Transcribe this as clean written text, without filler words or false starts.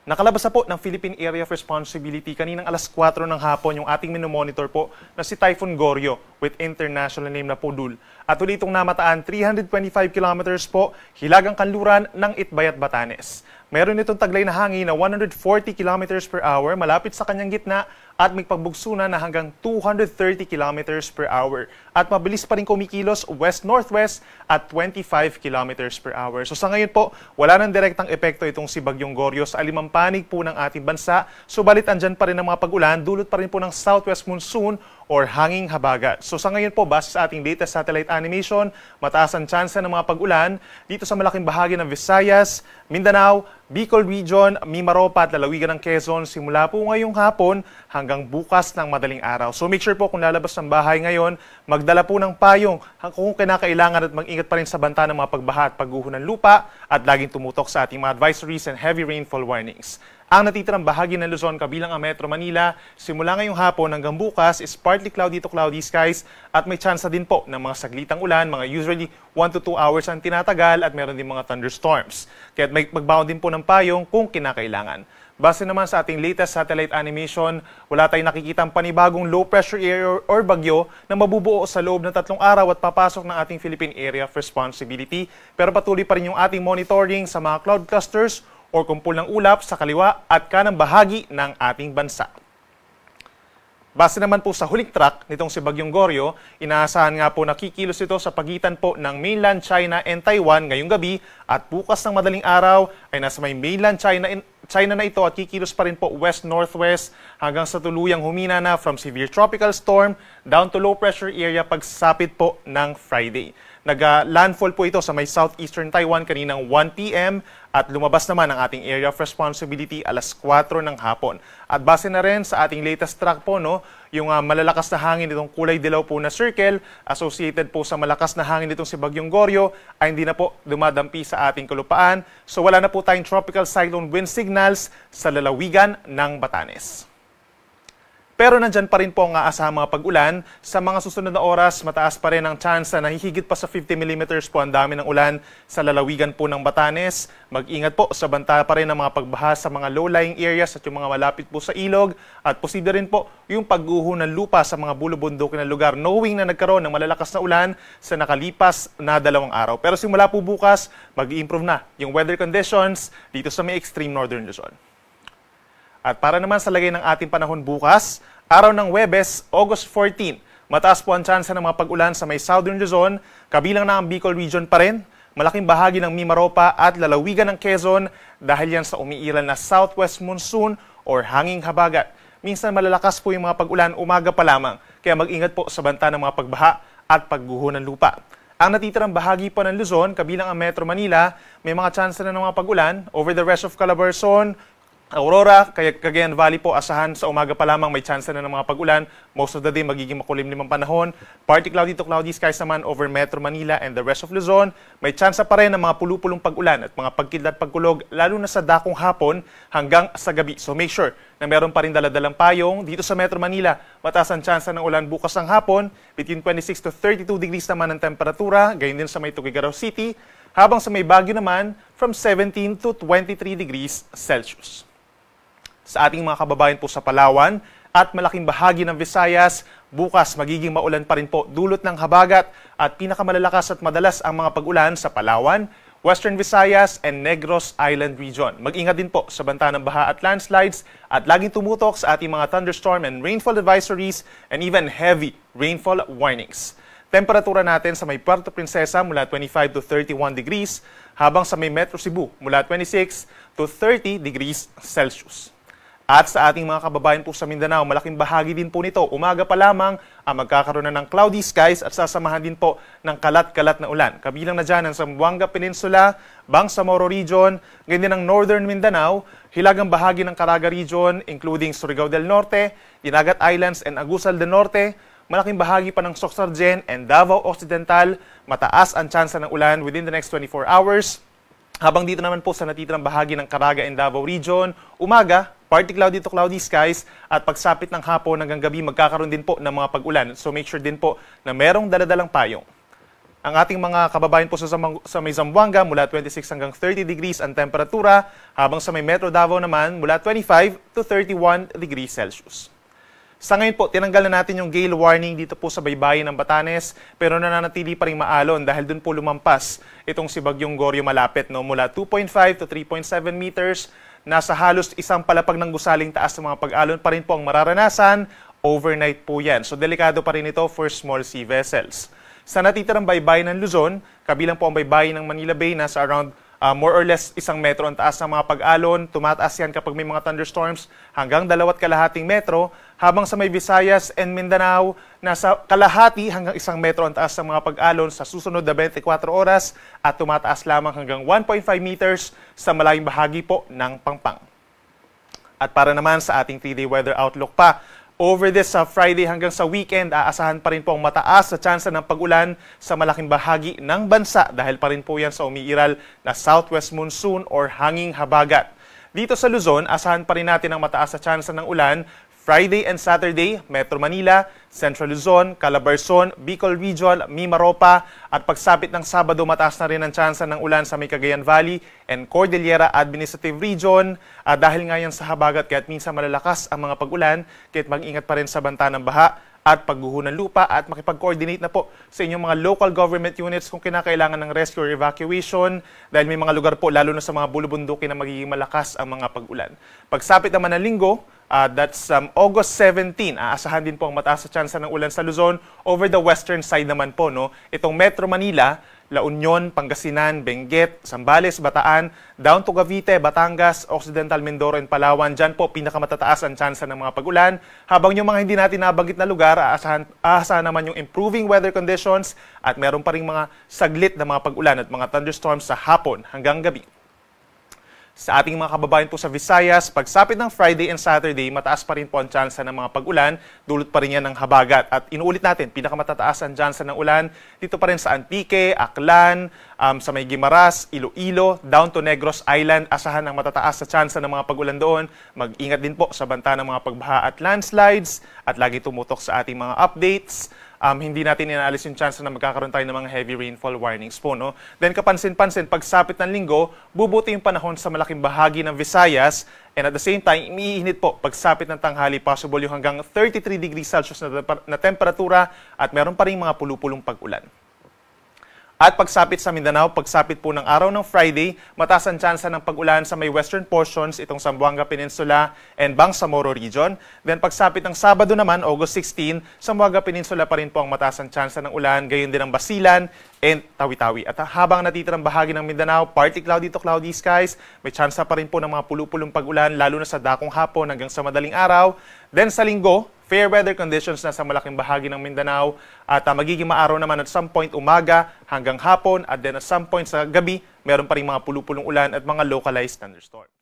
Nakalabas na po ng Philippine Area of Responsibility kaninang alas 4 ng hapon yung ating minomonitor po na si Typhoon Goryo with international name na Podul. At uli itong namataan 325 kilometers po hilagang kanluran ng Itbayat, Batanes. Meron itong taglay na hangin na 140 kilometers per hour malapit sa kanyang gitna at may pagbugso na hanggang 230 kilometers per hour. At mabilis pa rin kumikilos west-northwest at 25 kilometers per hour. So sa ngayon po, wala nang direktang epekto itong si Bagyong Goryo sa alimampanig po ng ating bansa. Subalit andyan pa rin ang mga pag-ulan, dulot pa rin po ng southwest monsoon or hanging habagat. So sa ngayon po, base sa ating latest satellite animation, mataas ang tsansa ng mga pag-ulan dito sa malaking bahagi ng Visayas, Mindanao, Bicol Region, Mimaropa at lalawigan ng Quezon simula po ngayong hapon hanggang bukas ng madaling araw. So make sure po kung lalabas ng bahay ngayon, magdala po ng payong kung kinakailangan at mag-ingat pa rin sa banta ng mga pagbaha at pagguho ng lupa at laging tumutok sa ating mga advisories and heavy rainfall warnings. Ang natitirang bahagi ng Luzon kabilang ang Metro Manila, simula ngayong hapon hanggang bukas is partly cloudy to cloudy skies at may tsansa din po ng mga saglitang ulan, mga usually 1 to 2 hours ang tinatagal at meron din mga thunderstorms. Kaya may magbaon din po ng payong kung kinakailangan. Base naman sa ating latest satellite animation, wala tayong nakikitang panibagong low pressure area or bagyo na mabubuo sa loob ng 3 araw at papasok ng ating Philippine Area of Responsibility. Pero patuloy pa rin yung ating monitoring sa mga cloud clusters o kumpul ng ulap sa kaliwa at kanang bahagi ng ating bansa. Base naman po sa huling track nitong si Bagyong Goryo, inaasahan nga po na kikilos ito sa pagitan po ng mainland China and Taiwan ngayong gabi at bukas ng madaling araw ay nasa may mainland China na ito at kikilos pa rin po west-northwest hanggang sa tuluyang humina na from severe tropical storm down to low pressure area pagsapit po ng Friday. Nag-landfall po ito sa may southeastern Taiwan kaninang 1 p.m. at lumabas naman ang ating area of responsibility alas 4 ng hapon. At base na rin sa ating latest track po, yung malalakas na hangin itong kulay dilaw po na circle associated po sa malakas na hangin itong si Bagyong Goryo ay hindi na po dumadampi sa ating kalupaan. So wala na po tayong tropical cyclone wind signals sa lalawigan ng Batanes. Pero nandyan pa rin po ang aasahang mga pag-ulan. Sa mga susunod na oras, mataas pa rin ang tsansa na hihigit pa sa 50 mm po ang dami ng ulan sa lalawigan po ng Batanes. Mag-ingat po sa banta pa rin ng mga pagbaha sa mga low-lying areas at yung mga malapit po sa ilog. At posible rin po yung pagguho ng lupa sa mga bulubundukin na lugar knowing na nagkaroon ng malalakas na ulan sa nakalipas na 2 araw. Pero simula po bukas, mag-i-improve na yung weather conditions dito sa may extreme northern Luzon. At para naman sa lagay ng ating panahon bukas, araw ng Huwebes, August 14, mataas po ang tsansa ng mga pag-ulan sa may southern Luzon, kabilang na ang Bicol Region pa rin, malaking bahagi ng Mimaropa at lalawigan ng Quezon dahil yan sa umiiral na southwest monsoon or hanging habagat. Minsan malalakas po yung mga pag-ulan umaga pa lamang, kaya mag-ingat po sa banta ng mga pagbaha at pagguho ng lupa. Ang natitirang bahagi po ng Luzon, kabilang ang Metro Manila, may mga tsansa na ng mga pag-ulan over the rest of Calabarzon, Aurora, Cagayan Valley po, asahan sa umaga pa lamang may chance na ng mga pag-ulan. Most of the day magiging makulimlim ang panahon. Partly cloudy to cloudy skies naman over Metro Manila and the rest of Luzon. May chance pa rin ng mga pulupulong pag-ulan at mga pagkidlat pagkulog lalo na sa dakong hapon hanggang sa gabi. So make sure na meron pa rin daladalang payong. Dito sa Metro Manila, mataas ang chance ng ulan bukas ng hapon. Between 26 to 32 degrees naman ang temperatura. Gayon din sa may Tuguegarao City. Habang sa may Baguio naman, from 17 to 23 degrees Celsius. Sa ating mga kababayan po sa Palawan at malaking bahagi ng Visayas, bukas magiging maulan pa rin po dulot ng habagat at pinakamalalakas at madalas ang mga pag-ulan sa Palawan, Western Visayas and Negros Island Region. Mag-ingat din po sa banta ng baha at landslides at laging tumutok sa ating mga thunderstorm and rainfall advisories and even heavy rainfall warnings. Temperatura natin sa may Puerto Princesa mula 25 to 31 degrees habang sa may Metro Cebu mula 26 to 30 degrees Celsius. At sa ating mga kababayan po sa Mindanao, malaking bahagi din po nito, umaga pa lamang ang magkakaroon na ng cloudy skies at sasamahan din po ng kalat-kalat na ulan. Kabilang na dyan ang Zamboanga Peninsula, Bangsamoro Region, ganyan ang Northern Mindanao, hilagang bahagi ng Caraga Region, including Surigao del Norte, Dinagat Islands and Agusal del Norte, malaking bahagi pa ng Soxargen and Davao Occidental, mataas ang tsansa ng ulan within the next 24 hours. Habang dito naman po sa natitirang bahagi ng Caraga and Davao Region, umaga, partly cloudy to cloudy skies at pagsapit ng hapon hanggang gabi magkakaroon din po ng mga pag-ulan. So make sure din po na merong daladalang payong. Ang ating mga kababayan po sa may Zamboanga mula 26 hanggang 30 degrees ang temperatura, habang sa may Metro Davao naman mula 25 to 31 degrees Celsius. Sa ngayon po, tinanggal na natin yung gale warning dito po sa baybayin ng Batanes, pero nananatili pa rin maalon dahil dun po lumampas itong si Bagyong Goryo malapit, no? Mula 2.5 to 3.7 meters, nasa halos isang palapag ng gusaling taas ng mga pag-alon pa rin po ang mararanasan. Overnight po yan. So delikado pa rin ito for small sea vessels. Sa natitirang baybayin ng Luzon, kabilang po ang baybayin ng Manila Bay, nasa around more or less 1 metro ang taas ng mga pag-alon. Tumataas yan kapag may mga thunderstorms hanggang 2.5 metro. Habang sa may Visayas and Mindanao, nasa kalahati hanggang 1 metro ang taas ng mga pag-alon sa susunod na 24 oras at tumataas lamang hanggang 1.5 meters sa malayong bahagi po ng Pangpang. At para naman sa ating 3-day weather outlook pa, over this Friday hanggang sa weekend, aasahan pa rin po ang mataas sa tsansa ng pag-ulan sa malaking bahagi ng bansa dahil pa rin po yan sa umiiral na southwest monsoon or hanging habagat. Dito sa Luzon, asahan pa rin natin ang mataas sa tsansa ng ulan Friday and Saturday, Metro Manila, Central Luzon, Calabarzon, Bicol Region, Mimaropa, at pagsapit ng Sabado, mataas na rin ang tsansa ng ulan sa may Cagayan Valley and Cordillera Administrative Region. Dahil nga yan sa habagat, kaya't minsan malalakas ang mga pag-ulan, kaya't mag-ingat pa rin sa banta ng baha at pagguho ng lupa at makipag-coordinate na po sa inyong mga local government units kung kinakailangan ng rescue or evacuation dahil may mga lugar po, lalo na sa mga bulubundukin na magiging malakas ang mga pag-ulan. Pagsapit naman ng linggo, that's August 17, aasahan din po ang mataas sa tsansa ng ulan sa Luzon over the western side naman po, no? Itong Metro Manila, La Union, Pangasinan, Benguet, Zambales, Bataan, down to Cavite, Batangas, Occidental Mindoro, and Palawan. Diyan po pinakamatataas ang tsansa ng mga pag-ulan. Habang yung mga hindi natin nabanggit na lugar, aasahan naman yung improving weather conditions at meron pa rin mga saglit na mga pag-ulan at mga thunderstorms sa hapon hanggang gabi. Sa ating mga kababayan po sa Visayas, pagsapit ng Friday and Saturday, mataas pa rin po ang tsansa ng mga pag-ulan, dulot pa rin yan ng habagat. At inuulit natin, pinakamatataas ang tsansa ng ulan dito pa rin sa Antique, Aklan, sa may Guimaras, Iloilo, down to Negros Island, asahan ang matataas sa tsansa ng mga pag-ulan doon. Mag-ingat din po sa banta ng mga pagbaha at landslides at lagi tumutok sa ating mga updates. Hindi natin inaalis yung chance na magkakaroon tayo ng mga heavy rainfall warnings po, no? Then kapansin-pansin, pagsapit ng linggo, bubuti yung panahon sa malaking bahagi ng Visayas and at the same time, umiinit po pagsapit ng tanghali, possible yung hanggang 33 degrees Celsius na temperatura at meron pa rin mga pulupulong pag-ulan. At pagsapit sa Mindanao, pagsapit po ng araw ng Friday, mataas ang tsansa ng pag-ulan sa may western portions, itong Zamboanga Peninsula and Bangsamoro Region. Then pagsapit ng Sabado naman, August 16, Zamboanga Peninsula pa rin po ang mataas ang tsansa ng ulan, gayon din ang Basilan and Tawi-Tawi. At habang natitirang bahagi ng Mindanao, partly cloudy to cloudy skies, may tsansa pa rin po ng mga pulupulong pag-ulan, lalo na sa dakong hapon hanggang sa madaling araw. Then sa linggo, fair weather conditions na sa malaking bahagi ng Mindanao at magiging maaraw naman at some point umaga hanggang hapon at then at some point sa gabi, meron pa rin mga pulupulong ulan at mga localized thunderstorms.